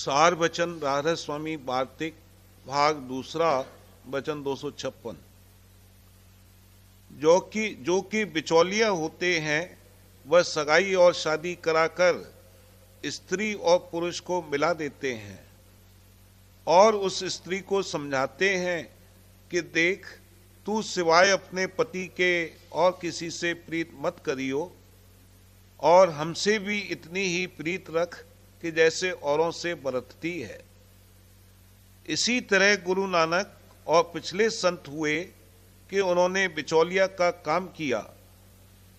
सार वचन राधा स्वामी वार्तिक भाग दूसरा वचन 256। जो कि बिचौलिया होते हैं वह सगाई और शादी कराकर स्त्री और पुरुष को मिला देते हैं और उस स्त्री को समझाते हैं कि देख, तू सिवाय अपने पति के और किसी से प्रीत मत करियो और हमसे भी इतनी ही प्रीत रख कि जैसे औरों से बरतती है। इसी तरह गुरु नानक और पिछले संत हुए कि उन्होंने बिचौलिया का काम किया,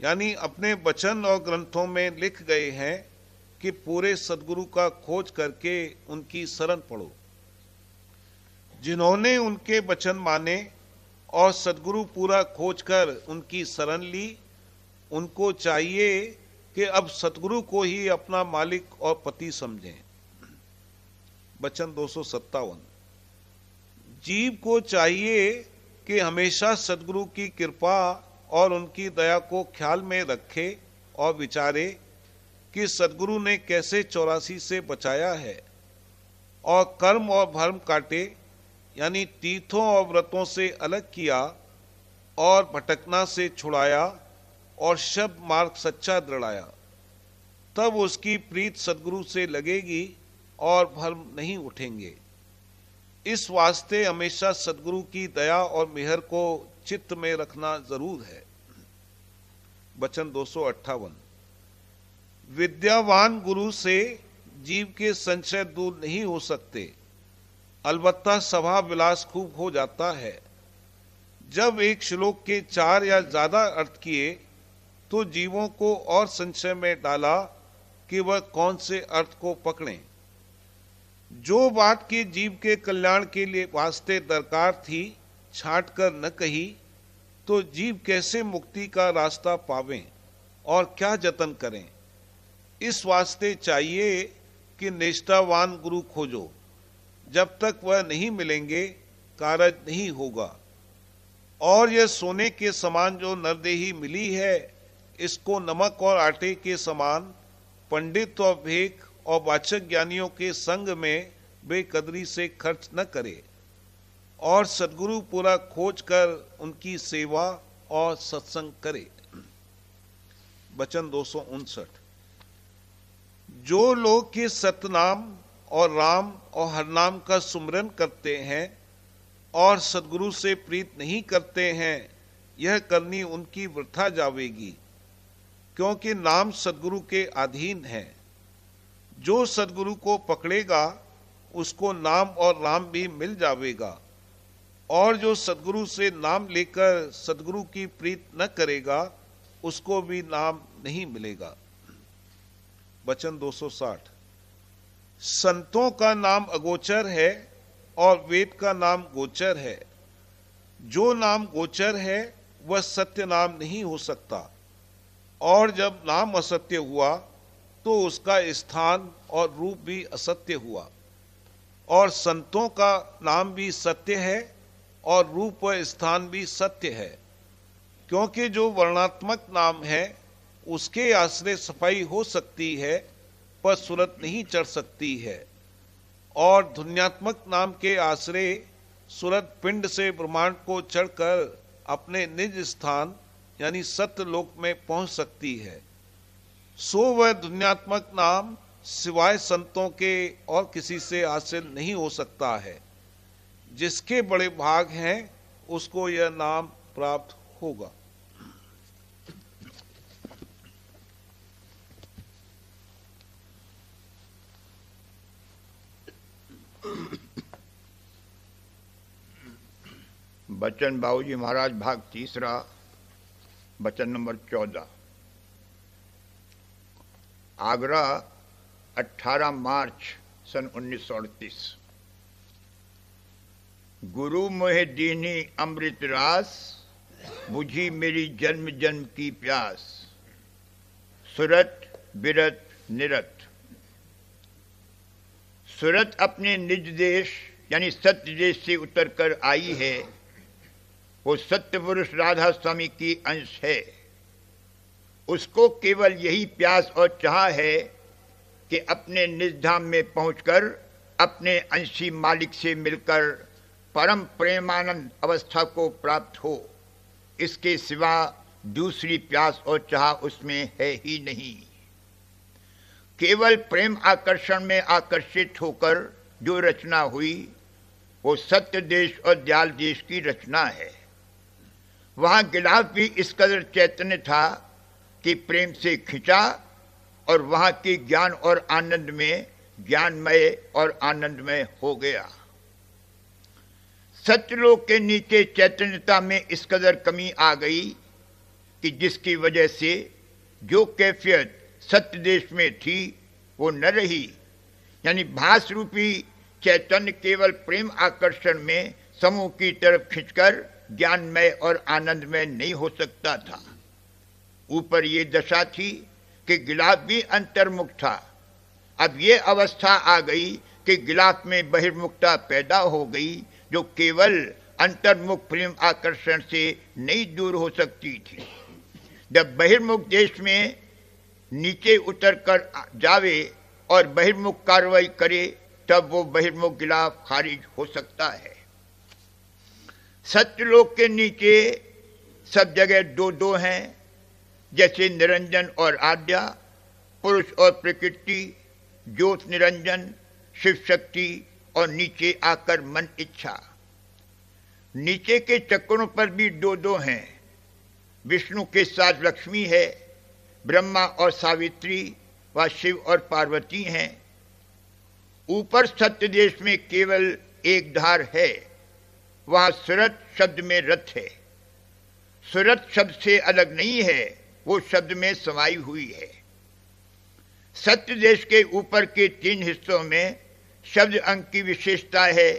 यानी अपने वचन और ग्रंथों में लिख गए हैं कि पूरे सदगुरु का खोज करके उनकी शरण पड़ो। जिन्होंने उनके वचन माने और सदगुरु पूरा खोज कर उनकी शरण ली, उनको चाहिए कि अब सतगुरु को ही अपना मालिक और पति समझें। वचन 257। जीव को चाहिए कि हमेशा सदगुरु की कृपा और उनकी दया को ख्याल में रखे और विचारे कि सदगुरु ने कैसे 84 से बचाया है और कर्म और भर्म काटे, यानी तीर्थों और व्रतों से अलग किया और भटकना से छुड़ाया और शब्द मार्ग सच्चा दृढ़ाया। तब उसकी प्रीत सदगुरु से लगेगी और भ्रम नहीं उठेंगे। इस वास्ते हमेशा सदगुरु की दया और मेहर को चित्त में रखना जरूर है। वचन 258। विद्यावान गुरु से जीव के संशय दूर नहीं हो सकते, अलबत्ता सभा विलास खूब हो जाता है। जब एक श्लोक के 4 या ज्यादा अर्थ किए तो जीवों को और संशय में डाला कि वह कौन से अर्थ को पकड़ें। जो बात की जीव के कल्याण के लिए वास्ते दरकार थी छांट कर न कही, तो जीव कैसे मुक्ति का रास्ता पावें और क्या जतन करें। इस वास्ते चाहिए कि निष्ठावान गुरु खोजो। जब तक वह नहीं मिलेंगे कारज नहीं होगा। और यह सोने के समान जो नरदेही मिली है, इसको नमक और आटे के समान पंडित और भेक और वाचक ज्ञानियों के संग में बेकदरी से खर्च न करे और सदगुरु पूरा खोज कर उनकी सेवा और सत्संग करे। वचन 259। जो लोग के सतनाम और राम और हरनाम का सुमरन करते हैं और सदगुरु से प्रीत नहीं करते हैं, यह करनी उनकी वृथा जावेगी, क्योंकि नाम सदगुरु के अधीन है। जो सदगुरु को पकड़ेगा उसको नाम और राम भी मिल जावेगा, और जो सदगुरु से नाम लेकर सदगुरु की प्रीत न करेगा उसको भी नाम नहीं मिलेगा। वचन 260। संतों का नाम अगोचर है और वेद का नाम गोचर है। जो नाम गोचर है वह सत्य नाम नहीं हो सकता, और जब नाम असत्य हुआ तो उसका स्थान और रूप भी असत्य हुआ। और संतों का नाम भी सत्य है और रूप व स्थान भी सत्य है, क्योंकि जो वर्णात्मक नाम है उसके आश्रय सफाई हो सकती है पर सूरत नहीं चढ़ सकती है, और ध्वन्यात्मक नाम के आश्रय सूरत पिंड से ब्रह्मांड को चढ़कर अपने निज स्थान यानी सत्य लोक में पहुंच सकती है। सो वह ध्वन्यात्मक नाम सिवाय संतों के और किसी से हासिल नहीं हो सकता है। जिसके बड़े भाग हैं उसको यह नाम प्राप्त होगा। बचन बाबूजी महाराज भाग तीसरा वचन नंबर 14। आगरा 18 मार्च सन 1938। गुरु मोहे दीनी अमृत रास, बुझी मेरी जन्म जन्म की प्यास, सुरत बिरत निरत। सुरत अपने निज देश यानी सत्य देश से उतर कर आई है। वो सत्य पुरुष राधा स्वामी की अंश है। उसको केवल यही प्यास और चाह है कि अपने निज धाम में पहुंचकर अपने अंशी मालिक से मिलकर परम प्रेमानंद अवस्था को प्राप्त हो, इसके सिवा दूसरी प्यास और चाह उसमें है ही नहीं। केवल प्रेम आकर्षण में आकर्षित होकर जो रचना हुई वो सत्य देश और दयाल देश की रचना है। वहां गिलाफ भी इस कदर चैतन्य था कि प्रेम से खिंचा और वहां के ज्ञान और आनंद में ज्ञानमय और आनंदमय हो गया। सत्यलोक के नीचे चैतन्यता में इस कदर कमी आ गई कि जिसकी वजह से जो कैफियत सत्य देश में थी वो न रही, यानी भास रूपी चैतन्य केवल प्रेम आकर्षण में समूह की तरफ खिंचकर ज्ञानमय और आनंदमय नहीं हो सकता था। ऊपर ये दशा थी कि गिलाफ भी अंतर्मुख था। अब ये अवस्था आ गई कि गिलाफ में बहिर्मुखता पैदा हो गई, जो केवल अंतर्मुख प्रेम आकर्षण से नहीं दूर हो सकती थी। जब बहिर्मुख देश में नीचे उतर कर जावे और बहिर्मुख कार्रवाई करे तब वो बहिर्मुख गिलाफ खारिज हो सकता है। सत्यलोक के नीचे सब जगह दो दो हैं, जैसे निरंजन और आद्या, पुरुष और प्रकृति, ज्योत निरंजन, शिव शक्ति और नीचे आकर मन इच्छा। नीचे के चक्रों पर भी दो दो हैं। विष्णु के साथ लक्ष्मी है, ब्रह्मा और सावित्री व शिव और पार्वती हैं। ऊपर सत्य देश में केवल एक धार है, वहां सुरत शब्द में रथ है। सुरत शब्द से अलग नहीं है, वो शब्द में समाई हुई है। सत्य देश के ऊपर के 3 हिस्सों में शब्द अंक की विशेषता है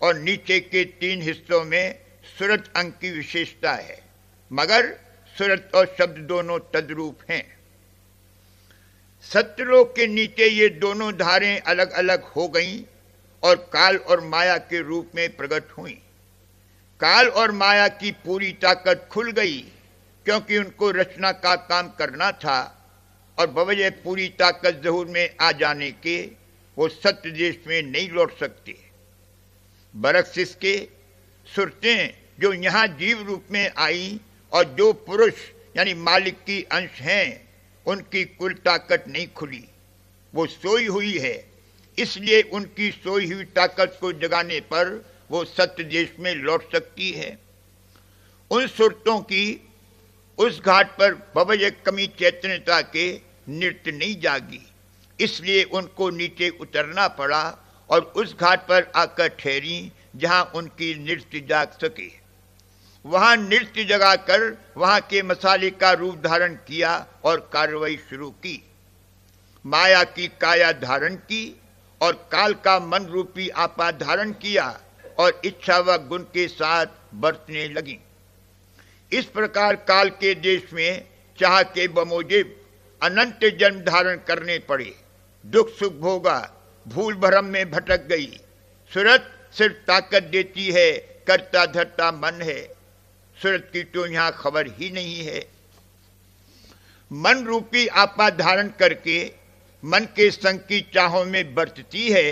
और नीचे के 3 हिस्सों में सुरत अंक की विशेषता है, मगर सुरत और शब्द दोनों तद्रूप हैं। सत्यलोक के नीचे ये दोनों धारें अलग अलग हो गईं और काल और माया के रूप में प्रकट हुईं। काल और माया की पूरी ताकत खुल गई, क्योंकि उनको रचना का काम करना था और बवजह पूरी ताकत ज़हूर में आ जाने के वो सत्य देश में नहीं लौट सकते। बरक्सिस के सुरतें जो यहाँ जीव रूप में आई और जो पुरुष यानी मालिक की अंश हैं, उनकी कुल ताकत नहीं खुली, वो सोई हुई है। इसलिए उनकी सोई हुई ताकत को जगाने पर वो सत्य देश में लौट सकती है। उन सुरतों की उस घाट पर बवजह कमी चैतन्यता के नृत्य नहीं जागी, इसलिए उनको नीचे उतरना पड़ा और उस घाट पर आकर ठहरी जहां उनकी नृत्य जाग सके। वहां नृत्य जगाकर वहां के मसाले का रूप धारण किया और कार्रवाई शुरू की। माया की काया धारण की और काल का मन रूपी आपा धारण किया और इच्छा व गुण के साथ बरतने लगी। इस प्रकार काल के देश में चाह के बमोजिब अनंत जन्म धारण करने पड़े। दुख सुख भोगा, भूल भरम में भटक गई। सुरत सिर्फ ताकत देती है, करता धरता मन है। सुरत की तो यहां खबर ही नहीं है। मन रूपी आपा धारण करके मन के संग की चाहों में बरतती है,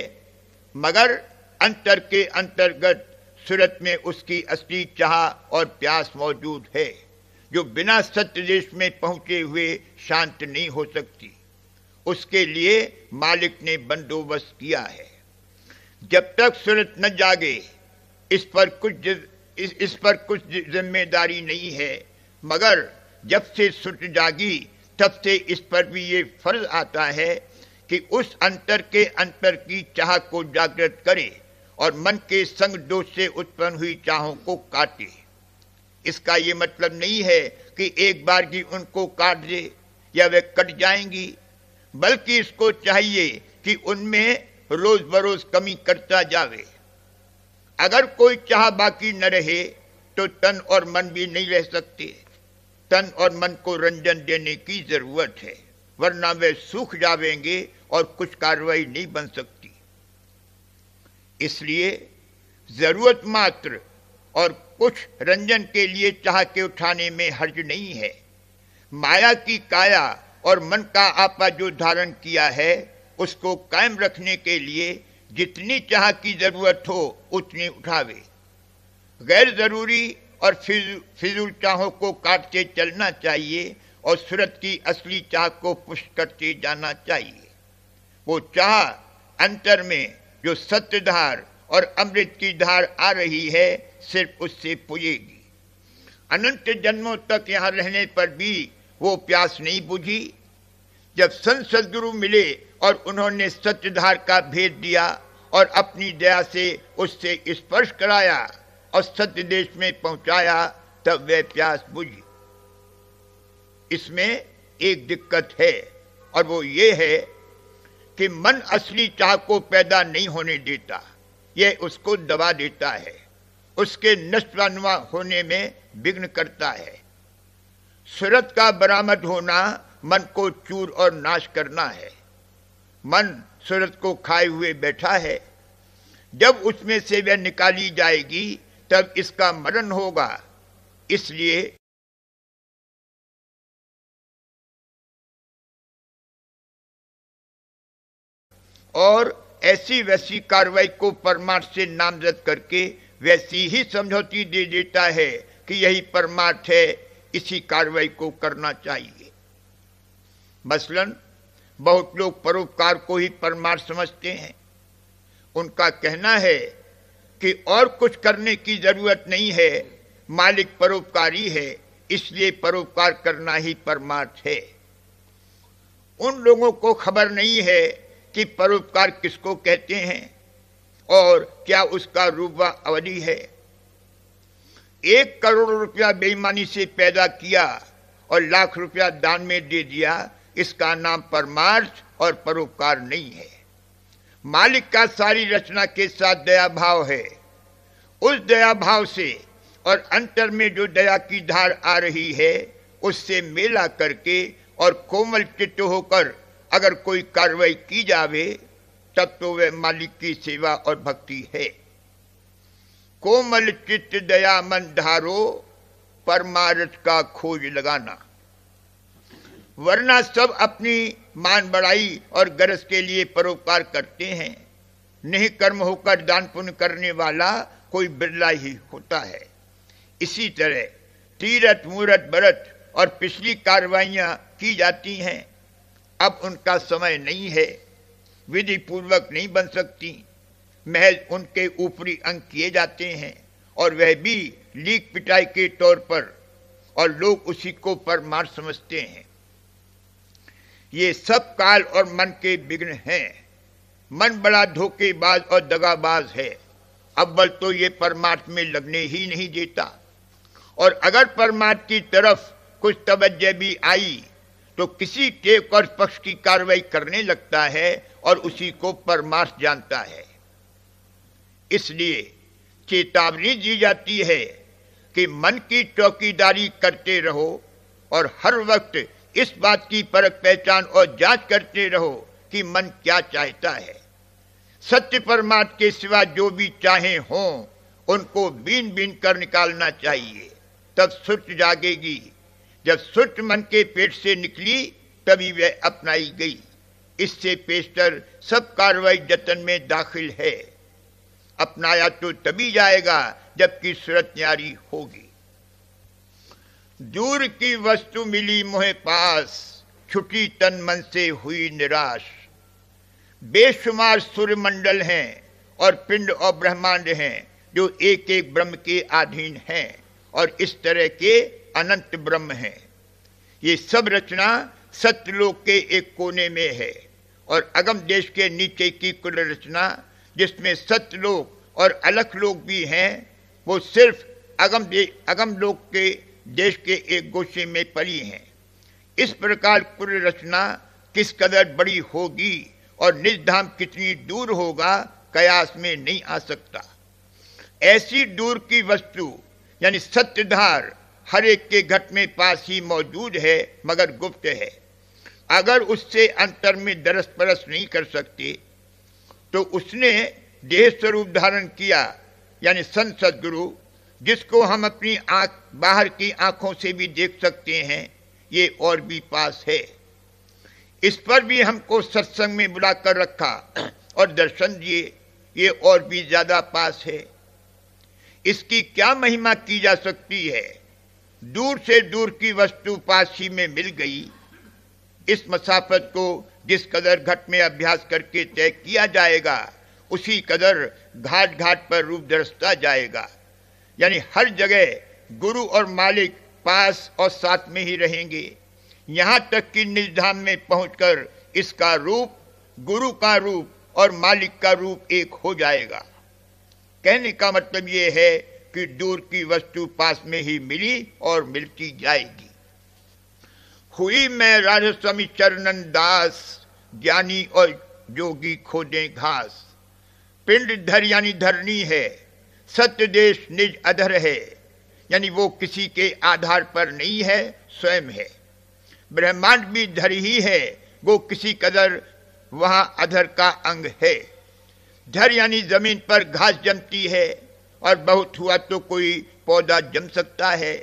मगर अंतर के अंतर्गत सुरत में उसकी असली चाह और प्यास मौजूद है, जो बिना सत्य देश में पहुंचे हुए शांत नहीं हो सकती। उसके लिए मालिक ने बंदोबस्त किया है। जब तक सुरत न जागे इस पर कुछ जिम्मेदारी नहीं है, मगर जब से सुरत जागी तब से इस पर भी ये फर्ज आता है कि उस अंतर के अंतर की चाह को जागृत करे और मन के संग दोष से उत्पन्न हुई चाहों को काटे। इसका ये मतलब नहीं है कि एक बार की उनको काट दे या वे कट जाएंगी, बल्कि इसको चाहिए कि उनमें रोज बरोज कमी करता जावे। अगर कोई चाह बाकी न रहे तो तन और मन भी नहीं रह सकते। तन और मन को रंजन देने की जरूरत है, वरना वे सूख जावेंगे और कुछ कार्रवाई नहीं बन सकती। इसलिए जरूरत मात्र और कुछ रंजन के लिए चाह के उठाने में हर्ज नहीं है। माया की काया और मन का आपा जो धारण किया है, उसको कायम रखने के लिए जितनी चाह की जरूरत हो उतनी उठावे। गैर जरूरी और फिजूल चाहों को काटते चलना चाहिए और सूरत की असली चाह को पुष्ट करते जाना चाहिए। वो चाह अंतर में जो सत्यधार और अमृत की धार आ रही है, सिर्फ उससे पुजेगी। अनंत जन्मों तक यहाँ रहने पर भी वो प्यास नहीं बुझी। जब संत सद्गुरु मिले और उन्होंने सत्यधार का भेद दिया और अपनी दया से उससे स्पर्श कराया और सत्य देश में पहुंचाया, तब वह प्यास बुझी। इसमें एक दिक्कत है और वो ये है कि मन असली चाह को पैदा नहीं होने देता, यह उसको दबा देता है, उसके नष्टनुमा होने में विघ्न करता है। सूरत का बरामद होना मन को चूर और नाश करना है। मन सूरत को खाए हुए बैठा है, जब उसमें से वह निकाली जाएगी तब इसका मरण होगा। इसलिए और ऐसी वैसी कार्रवाई को परमार्थ से नामजद करके वैसी ही समझौती दे देता है कि यही परमार्थ है, इसी कार्रवाई को करना चाहिए। मसलन बहुत लोग परोपकार को ही परमार्थ समझते हैं। उनका कहना है कि और कुछ करने की जरूरत नहीं है, मालिक परोपकारी है, इसलिए परोपकार करना ही परमार्थ है। उन लोगों को खबर नहीं है कि परोपकार किसको कहते हैं और क्या उसका रूप व अवधि है। 1 करोड़ रुपया बेईमानी से पैदा किया और लाख रुपया दान में दे दिया, इसका नाम परमार्थ और परोपकार नहीं है। मालिक का सारी रचना के साथ दया भाव है। उस दया भाव से और अंतर में जो दया की धार आ रही है, उससे मेला करके और कोमल चित्त होकर अगर कोई कार्रवाई की जावे, तब तो वह मालिक की सेवा और भक्ति है। कोमल चित्त दया मन धारो, परमार्थ का खोज लगाना। वरना सब अपनी मान बढ़ाई और गरज के लिए परोपकार करते हैं। नहीं कर्म होकर दान पुण्य करने वाला कोई बिरला ही होता है। इसी तरह तीरथ मूरत व्रत और पिछली कार्रवाइयां की जाती हैं, अब उनका समय नहीं है, विधि पूर्वक नहीं बन सकती, महज उनके ऊपरी अंग किए जाते हैं और वह भी लीक पिटाई के तौर पर, और लोग उसी को परमार्थ समझते हैं। ये सब काल और मन के विघ्न हैं। मन बड़ा धोखेबाज और दगाबाज है। अव्वल तो ये परमार्थ में लगने ही नहीं देता, और अगर परमार्थ की तरफ कुछ तवज्जो भी आई तो किसी टेक और पक्ष की कार्रवाई करने लगता है और उसी को परमार्थ जानता है। इसलिए चेतावनी दी जाती है कि मन की चौकीदारी करते रहो और हर वक्त इस बात की परख पहचान और जांच करते रहो कि मन क्या चाहता है। सत्य परमार्थ के सिवा जो भी चाहे हों, उनको बीन बीन कर निकालना चाहिए, तब सुर्त जागेगी। जब सुर्त मन के पेट से निकली तभी वह अपनाई गई। इससे पेशतर सब कार्रवाई जतन में दाखिल है। अपनाया तो तभी जाएगा जबकि सूरत न्यारी होगी। दूर की वस्तु मिली मोहे पास, छुटी तन मन से हुई निराश। बेशुमार सूर्यमंडल हैं और पिंड और ब्रह्मांड हैं जो एक एक ब्रह्म के अधीन हैं, और इस तरह के अनंत ब्रह्म हैं। ये सब रचना सत्यलोक के एक कोने में है, और अगम देश के नीचे की कुल रचना, जिसमें सत्यलोक और अलख लोक भी हैं, वो सिर्फ अगम लोक के देश के एक गोशे में पड़ी हैं। इस प्रकार कुल रचना किस कदर बड़ी होगी और निज धाम कितनी दूर होगा, कयास में नहीं आ सकता। ऐसी दूर की वस्तु यानी सत्यधार हर एक के घट में पास ही मौजूद है, मगर गुप्त है। अगर उससे अंतर में दरस परस नहीं कर सकते तो उसने देह स्वरूप धारण किया, यानी संत सद्गुरु, जिसको हम अपनी आंख बाहर की आंखों से भी देख सकते हैं, ये और भी पास है। इस पर भी हमको सत्संग में बुलाकर रखा और दर्शन दिए ये और भी ज्यादा पास है। इसकी क्या महिमा की जा सकती है। दूर से दूर की वस्तु पास ही में मिल गई। इस मसाफत को जिस कदर घट में अभ्यास करके तय किया जाएगा, उसी कदर घाट घाट पर रूप दर्शता जाएगा। यानी हर जगह गुरु और मालिक पास और साथ में ही रहेंगे, यहां तक कि निज धाम में पहुंचकर इसका रूप, गुरु का रूप और मालिक का रूप एक हो जाएगा। कहने का मतलब यह है कि दूर की वस्तु पास में ही मिली और मिलती जाएगी। हुई मैं राधा स्वामी चरणन दास, ज्ञानी और जोगी खोदे घास। पिंड धर यानी धरनी है, सत्य देश निज अधर है, यानी वो किसी के आधार पर नहीं है, स्वयं है। ब्रह्मांड भी धर ही है, वो किसी कदर वहां अधर का अंग है। धर यानी जमीन पर घास जमती है और बहुत हुआ तो कोई पौधा जम सकता है,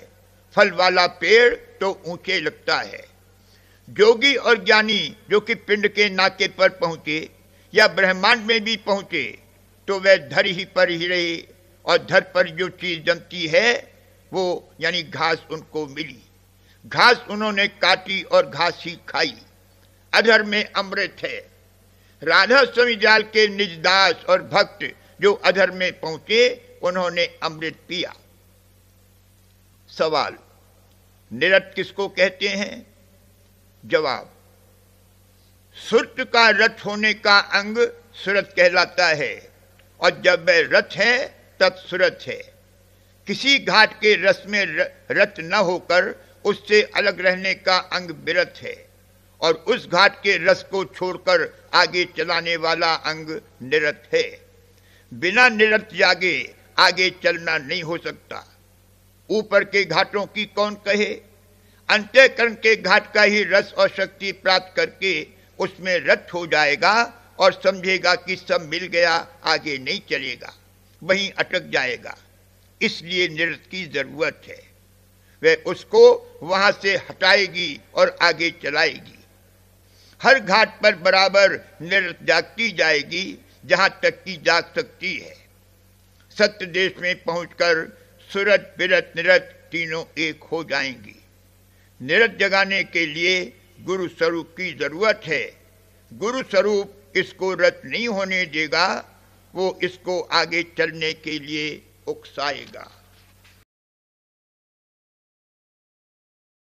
फल वाला पेड़ तो ऊंचे लगता है। जोगी और ज्ञानी जो कि पिंड के नाके पर पहुंचे या ब्रह्मांड में भी पहुंचे तो वह धर ही पर ही रहे, और धर पर जो चीज जमती है वो यानी घास उनको मिली। घास उन्होंने काटी और घास ही खाई। अधर में अमृत है। राधा स्वामी जाल के निज दास और भक्त जो अधर में पहुंचे, उन्होंने अमृत पिया। सवाल, निरत किसको कहते हैं? जवाब, सुरत का रथ होने का अंग सुरत कहलाता है, और जब वह रथ है तब सुरत है। किसी घाट के रस में रत न होकर उससे अलग रहने का अंग विरत है, और उस घाट के रस को छोड़कर आगे चलाने वाला अंग निरत है। बिना निरत जागे आगे चलना नहीं हो सकता। ऊपर के घाटों की कौन कहे, अंतःकरण के घाट का ही रस और शक्ति प्राप्त करके उसमें रत हो जाएगा और समझेगा कि सब मिल गया, आगे नहीं चलेगा, वहीं अटक जाएगा। इसलिए निरत की जरूरत है। वह उसको वहां से हटाएगी और आगे चलाएगी। हर घाट पर बराबर निरत जागती जाएगी, जहां तक की जाग सकती है। सत्य देश में पहुंचकर सुरत, विरत, निरत तीनों एक हो जाएंगी। निरत जगाने के लिए गुरु स्वरूप की जरूरत है। गुरु स्वरूप इसको रत नहीं होने देगा, वो इसको आगे चलने के लिए उकसाएगा।